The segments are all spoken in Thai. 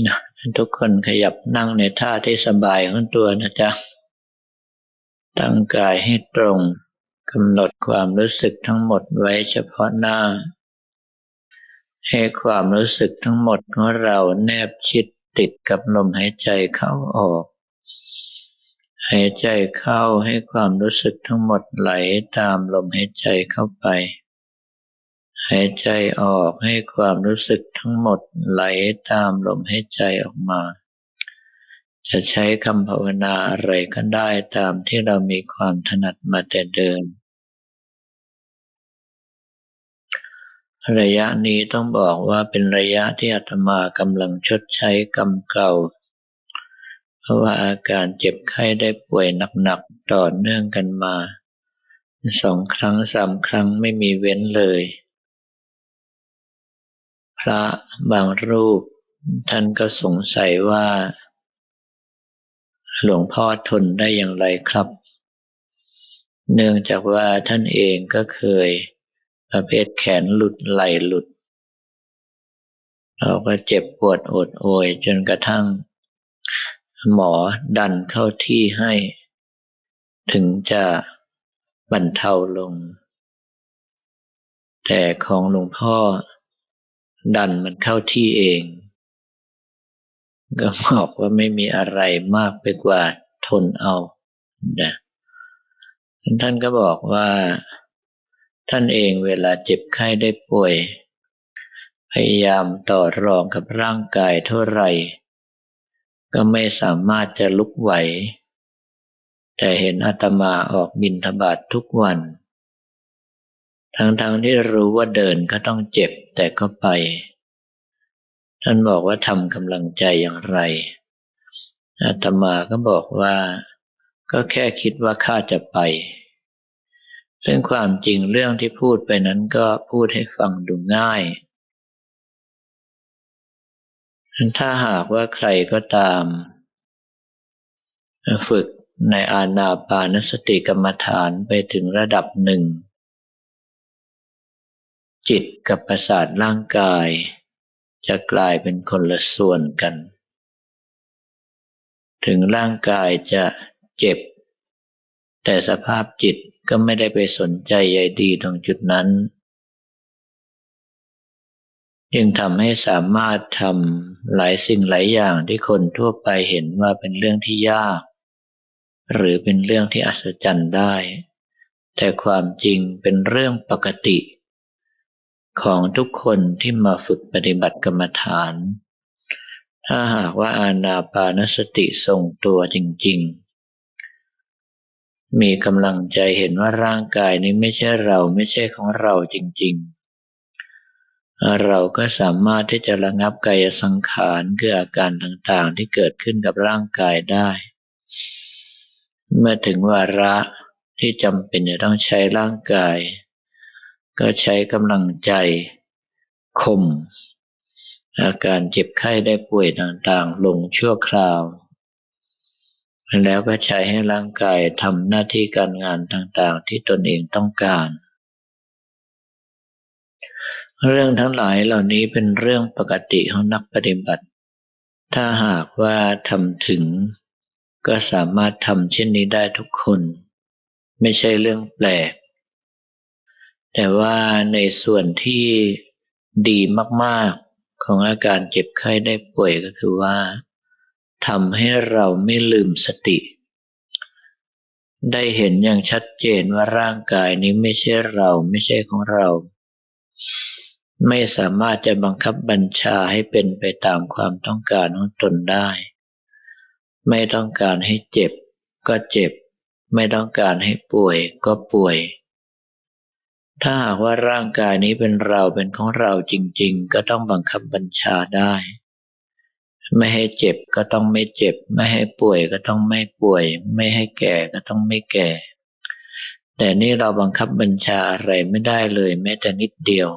นะทุกคนขยับนั่งในท่าที่สบายของตัวนะจ๊ะตั้งกายให้ตรงกำหนดความรู้สึกทั้งหมดไว้เฉพาะหน้าให้ความรู้สึกทั้งหมดของเราแนบชิดติดกับลมหายใจเข้าออกหายใจเข้าให้ความรู้สึกทั้งหมดไหลตามลมหายใจเข้าไปหายใจออกให้ความรู้สึกทั้งหมดไหลตามลมหายใจออกมาจะใช้คำภาวนาอะไรก็ได้ตามที่เรามีความถนัดมาแต่เดิมระยะนี้ต้องบอกว่าเป็นระยะที่อาตมากำลังชดใช้กรรมเก่าเพราะว่าอาการเจ็บไข้ได้ป่วยหนักๆต่อเนื่องกันมา2 ครั้ง 3 ครั้งไม่มีเว้นเลยพระบางรูปท่านก็สงสัยว่าหลวงพ่อทนได้อย่างไรครับเนื่องจากว่าท่านเองก็เคยประเภทแขนหลุดไหล่หลุดเราก็เจ็บปวดโอดโอยจนกระทั่งหมอดันเข้าที่ให้ถึงจะบรรเทาลงแต่ของหลวงพ่อดันมันเข้าที่เองก็บอกว่าไม่มีอะไรมากไปกว่าทนเอานะท่านก็บอกว่าท่านเองเวลาเจ็บไข้ได้ป่วยพยายามต่อรองกับร่างกายเท่าไหร่ก็ไม่สามารถจะลุกไหวแต่เห็นอาตมาออกบิณฑบาตทุกวันทั้งที่รู้ว่าเดินก็ต้องเจ็บแต่ก็ไปท่านบอกว่าทำกำลังใจอย่างไรอาตมาก็บอกว่าก็แค่คิดว่าข้าจะไปซึ่งความจริงเรื่องที่พูดไปนั้นก็พูดให้ฟังดูง่ายถ้าหากว่าใครก็ตามฝึกในอานาปานสติกรรมฐานไปถึงระดับหนึ่งจิตกับประสาทร่างกายจะกลายเป็นคนละส่วนกันถึงร่างกายจะเจ็บแต่สภาพจิตก็ไม่ได้ไปสนใจใยดีตรงจุดนั้นจึงทำให้สามารถทำหลายสิ่งหลายอย่างที่คนทั่วไปเห็นว่าเป็นเรื่องที่ยากหรือเป็นเรื่องที่อัศจรรย์ได้แต่ความจริงเป็นเรื่องปกติของทุกคนที่มาฝึกปฏิบัติกรรมฐานถ้าหากว่าอานาปานสติทรงตัวจริงๆมีกำลังใจเห็นว่าร่างกายนี้ไม่ใช่เราไม่ใช่ของเราจริงๆเราก็สามารถที่จะระงับกายสังขารคืออาการต่างๆที่เกิดขึ้นกับร่างกายได้เมื่อถึงวาระที่จำเป็นจะต้องใช้ร่างกายก็ใช้กำลังใจข่มอาการเจ็บไข้ได้ป่วยต่างๆลงชั่วคราวแล้วก็ใช้ให้ร่างกายทำหน้าที่การงานต่างๆที่ตนเองต้องการเรื่องทั้งหลายเหล่านี้เป็นเรื่องปกติของนักปฏิบัติถ้าหากว่าทำถึงก็สามารถทำเช่นนี้ได้ทุกคนไม่ใช่เรื่องแปลกแต่ว่าในส่วนที่ดีมากๆของอาการเจ็บไข้ได้ป่วยก็คือว่าทำให้เราไม่ลืมสติได้เห็นอย่างชัดเจนว่าร่างกายนี้ไม่ใช่เราไม่ใช่ของเราไม่สามารถจะบังคับบัญชาให้เป็นไปตามความต้องการของตนได้ไม่ต้องการให้เจ็บก็เจ็บไม่ต้องการให้ป่วยก็ป่วยถ้าหากว่าร่างกายนี้เป็นเราเป็นของเราจริงๆก็ต้องบังคับบัญชาได้ไม่ให้เจ็บก็ต้องไม่เจ็บไม่ให้ป่วยก็ต้องไม่ป่วยไม่ให้แก่ก็ต้องไม่แก่แต่นี่เราบังคับบัญชาอะไรไม่ได้เลยแม้แต่นิดเดียว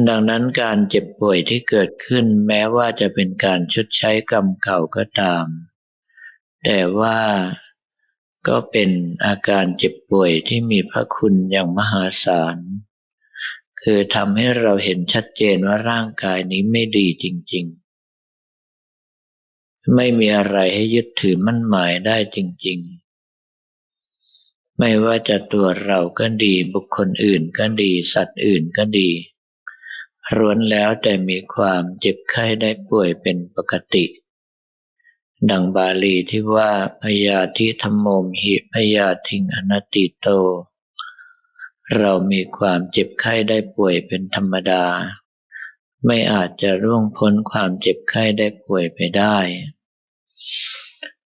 ดังนั้นการเจ็บป่วยที่เกิดขึ้นแม้ว่าจะเป็นการชดใช้กรรมเก่าก็ตามแต่ว่าก็เป็นอาการเจ็บป่วยที่มีพระคุณอย่างมหาศาลคือทำให้เราเห็นชัดเจนว่าร่างกายนี้ไม่ดีจริง ไม่มีอะไรให้ยึดถือมั่นหมายได้จริงๆไม่ว่าจะตัวเราก็ดีบุคคลอื่นก็ดีสัตว์อื่นก็ดีล้วนแล้วแต่มีความเจ็บไข้ได้ป่วยเป็นปกติดังบาลีที่ว่าพยาธิธัมโมหิพยาธิงอนัตติโตเรามีความเจ็บไข้ได้ป่วยเป็นธรรมดาไม่อาจจะล่วงพ้นความเจ็บไข้ได้ป่วยไปได้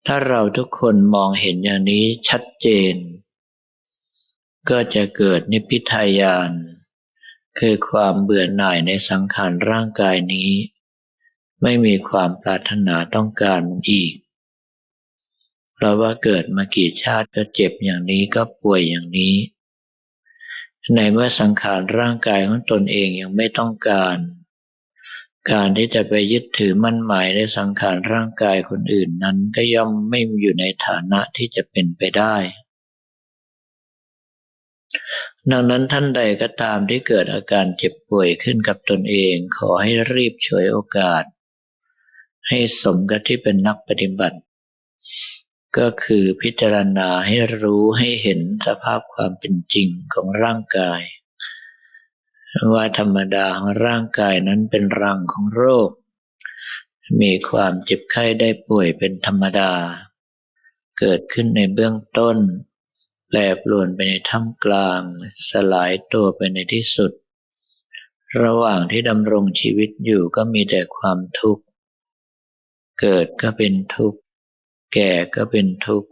ถ้าเราทุกคนมองเห็นอย่างนี้ชัดเจนก็จะเกิดนิพพิทายาน คือความเบื่อหน่ายในสังขารร่างกายนี้ไม่มีความปรารถนาต้องการมันอีกเพราะว่าเกิดมากี่ชาติก็เจ็บอย่างนี้ก็ป่วยอย่างนี้ในเมื่อสังขารร่างกายของตนเองยังไม่ต้องการที่จะไปยึดถือมั่นหมายในสังขารร่างกายคนอื่นนั้นก็ย่อมไม่อยู่ในฐานะที่จะเป็นไปได้ดังนั้นท่านใดก็ตามที่เกิดอาการเจ็บป่วยขึ้นกับตนเองขอให้รีบฉวยโอกาสให้สมกับที่เป็นนักปฏิบัติก็คือพิจารณาให้รู้ให้เห็นสภาพความเป็นจริงของร่างกายว่าธรรมดาของร่างกายนั้นเป็นรังของโรคมีความเจ็บไข้ได้ป่วยเป็นธรรมดาเกิดขึ้นในเบื้องต้นแปรปรวนไปในท่ามกลางสลายตัวไปในที่สุดระหว่างที่ดำรงชีวิตอยู่ก็มีแต่ความทุกข์เกิดก็เป็นทุกข์แก่ก็เป็นทุกข์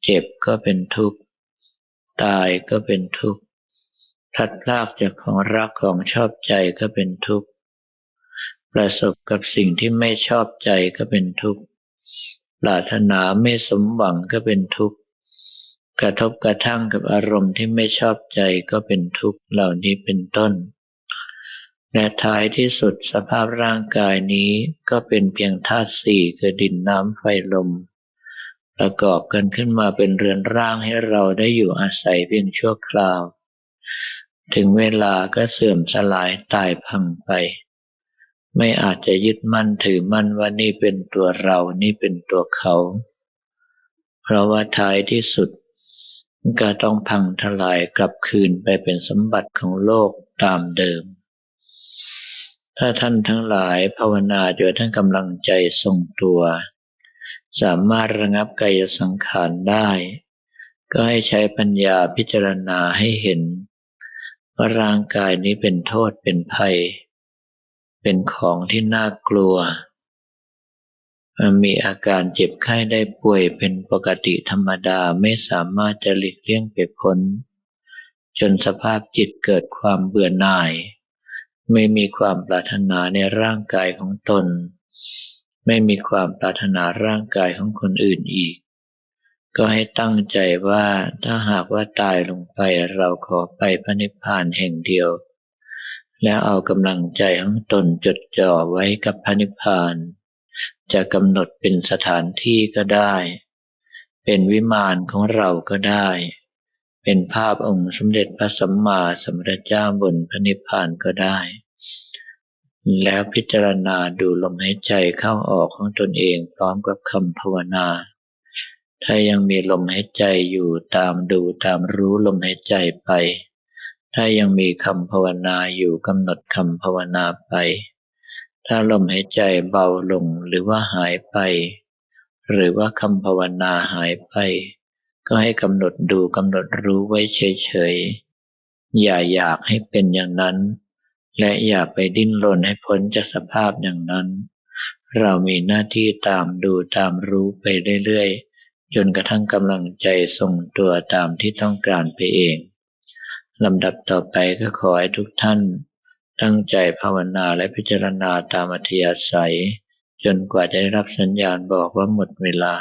เจ็บก็เป็นทุกข์ตายก็เป็นทุกข์พลัดพรากจากของรักของชอบใจก็เป็นทุกข์ประสบกับสิ่งที่ไม่ชอบใจก็เป็นทุกข์ปรารถนาไม่สมหวังก็เป็นทุกข์กระทบกระทั่งกับอารมณ์ที่ไม่ชอบใจก็เป็นทุกข์เหล่านี้เป็นต้นและท้ายที่สุดสภาพร่างกายนี้ก็เป็นเพียงธาตุสี่คือดินน้ำไฟลมประกอบกันขึ้นมาเป็นเรือนร่างให้เราได้อยู่อาศัยเพียงชั่วคราวถึงเวลาก็เสื่อมสลายตายพังไปไม่อาจจะยึดมั่นถือมั่นว่านี่เป็นตัวเรานี่เป็นตัวเขาเพราะว่าท้ายที่สุดก็ต้องพังทลายกลับคืนไปเป็นสมบัติของโลกตามเดิมถ้าท่านทั้งหลายภาวนาจนทั้งกำลังใจทรงตัวสามารถระงับกายสังขารได้ก็ให้ใช้ปัญญาพิจารณาให้เห็นว่าร่างกายนี้เป็นโทษเป็นภัยเป็นของที่น่ากลัวมันมีอาการเจ็บไข้ได้ป่วยเป็นปกติธรรมดาไม่สามารถจะหลีกเลี่ยงไปพ้นจนสภาพจิตเกิดความเบื่อหน่ายไม่มีความปรารถนาในร่างกายของตนไม่มีความปรารถนาร่างกายของคนอื่นอีกก็ให้ตั้งใจว่าถ้าหากว่าตายลงไปเราขอไปพระนิพพานแห่งเดียวแล้วเอากำลังใจของตนจดจ่อไว้กับพระนิพพานจะกำหนดเป็นสถานที่ก็ได้เป็นวิมานของเราก็ได้เป็นภาพองค์สมเด็จพระสัมมาสัมพุทธเจ้าบนพระนิพพานก็ได้แล้วพิจารณาดูลมหายใจเข้าออกของตนเองพร้อมกับคำภาวนาถ้ายังมีลมหายใจอยู่ตามดูตามรู้ลมหายใจไปถ้ายังมีคำภาวนาอยู่กำหนดคำภาวนาไปถ้าลมหายใจเบาลงหรือว่าหายไปหรือว่าคำภาวนาหายไปก็ให้กำหนดดูกำหนดรู้ไว้เฉยๆอย่าอยากให้เป็นอย่างนั้นและอย่าไปดิ้นรนให้พ้นจากสภาพอย่างนั้นเรามีหน้าที่ตามดูตามรู้ไปเรื่อยๆจนกระทั่งกำลังใจทรงตัวตามที่ต้องการไปเองลำดับต่อไปก็ขอให้ทุกท่านตั้งใจภาวนาและพิจารณาตามอัธยาศัยจนกว่าจะได้รับสัญญาณบอกว่าหมดเวลา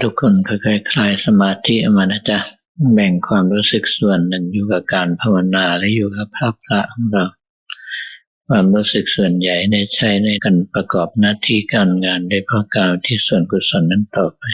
ทุกคนค่อยๆคลายสมาธิมานะจ๊ะแบ่งความรู้สึกส่วนหนึ่งอยู่กับการภาวนาและอยู่กับภาพพระของเราความรู้สึกส่วนใหญ่ได้ใช้ในการประกอบหน้าที่การงานโดยเพราะการที่ส่วนกุศลนั้นต่อไป